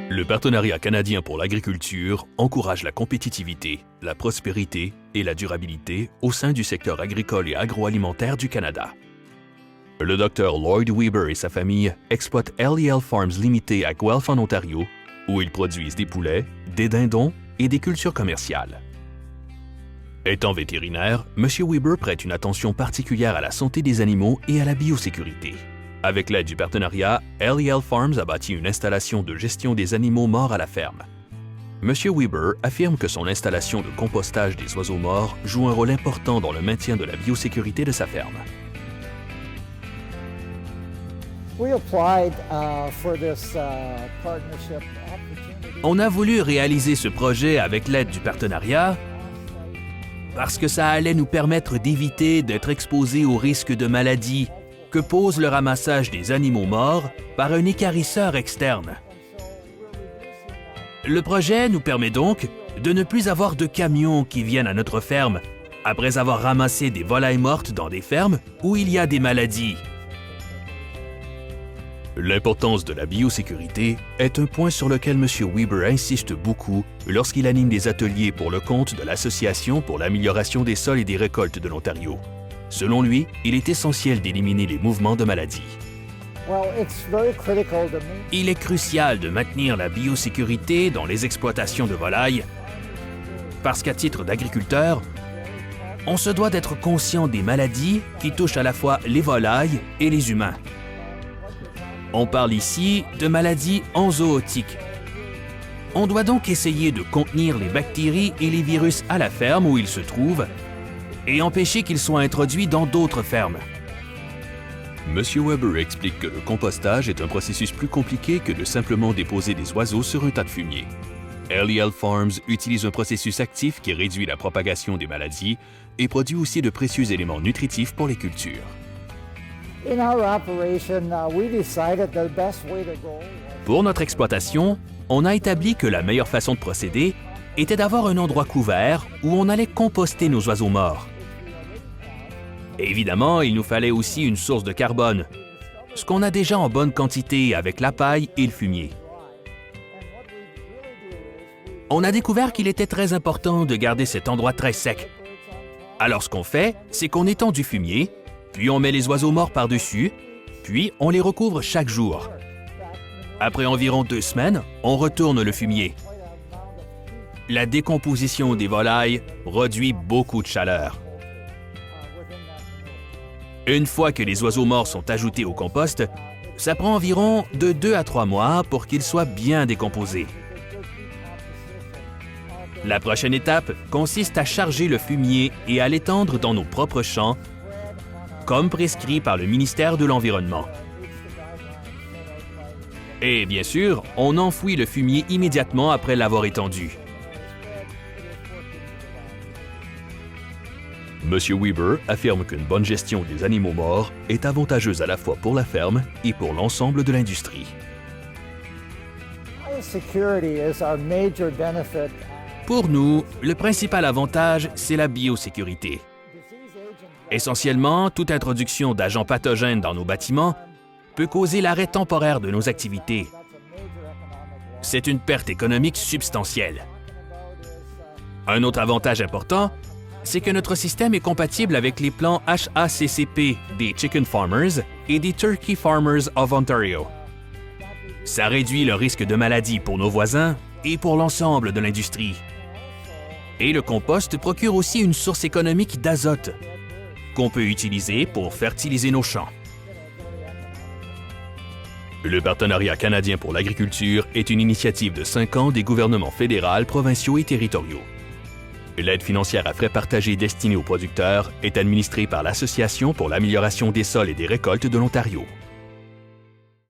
Le partenariat canadien pour l'agriculture encourage la compétitivité, la prospérité et la durabilité au sein du secteur agricole et agroalimentaire du Canada. Le Dr Lloyd Weber et sa famille exploitent LEL Farms Limited à Guelph en Ontario, où ils produisent des poulets, des dindons et des cultures commerciales. Étant vétérinaire, M. Weber prête une attention particulière à la santé des animaux et à la biosécurité. Avec l'aide du partenariat, LEL Farms a bâti une installation de gestion des animaux morts à la ferme. M. Weber affirme que son installation de compostage des oiseaux morts joue un rôle important dans le maintien de la biosécurité de sa ferme. On a voulu réaliser ce projet avec l'aide du partenariat parce que ça allait nous permettre d'éviter d'être exposés au risque de maladies que pose le ramassage des animaux morts par un équarrisseur externe. Le projet nous permet donc de ne plus avoir de camions qui viennent à notre ferme après avoir ramassé des volailles mortes dans des fermes où il y a des maladies. L'importance de la biosécurité est un point sur lequel M. Weber insiste beaucoup lorsqu'il anime des ateliers pour le compte de l'Association pour l'amélioration des sols et des récoltes de l'Ontario. Selon lui, il est essentiel d'éliminer les mouvements de maladie. Il est crucial de maintenir la biosécurité dans les exploitations de volailles parce qu'à titre d'agriculteur, on se doit d'être conscient des maladies qui touchent à la fois les volailles et les humains. On parle ici de maladies enzootiques. On doit donc essayer de contenir les bactéries et les virus à la ferme où ils se trouvent et empêcher qu'ils soient introduits dans d'autres fermes. M. Weber explique que le compostage est un processus plus compliqué que de simplement déposer des oiseaux sur un tas de fumier. LEL Farms utilise un processus actif qui réduit la propagation des maladies et produit aussi de précieux éléments nutritifs pour les cultures. Pour notre exploitation, on a établi que la meilleure façon de procéder était d'avoir un endroit couvert où on allait composter nos oiseaux morts. Évidemment, il nous fallait aussi une source de carbone, ce qu'on a déjà en bonne quantité avec la paille et le fumier. On a découvert qu'il était très important de garder cet endroit très sec. Alors ce qu'on fait, c'est qu'on étend du fumier, puis on met les oiseaux morts par-dessus, puis on les recouvre chaque jour. Après environ 2 semaines, on retourne le fumier. La décomposition des volailles produit beaucoup de chaleur. Une fois que les oiseaux morts sont ajoutés au compost, ça prend environ de 2 à 3 mois pour qu'ils soient bien décomposés. La prochaine étape consiste à charger le fumier et à l'étendre dans nos propres champs, comme prescrit par le ministère de l'Environnement. Et bien sûr, on enfouit le fumier immédiatement après l'avoir étendu. M. Weber affirme qu'une bonne gestion des animaux morts est avantageuse à la fois pour la ferme et pour l'ensemble de l'industrie. Pour nous, le principal avantage, c'est la biosécurité. Essentiellement, toute introduction d'agents pathogènes dans nos bâtiments peut causer l'arrêt temporaire de nos activités. C'est une perte économique substantielle. Un autre avantage important, c'est que notre système est compatible avec les plans HACCP des Chicken Farmers et des Turkey Farmers of Ontario. Ça réduit le risque de maladie pour nos voisins et pour l'ensemble de l'industrie. Et le compost procure aussi une source économique d'azote qu'on peut utiliser pour fertiliser nos champs. Le partenariat canadien pour l'agriculture est une initiative de 5 ans des gouvernements fédéral, provinciaux et territoriaux. L'aide financière à frais partagés destinée aux producteurs est administrée par l'Association pour l'amélioration des sols et des récoltes de l'Ontario.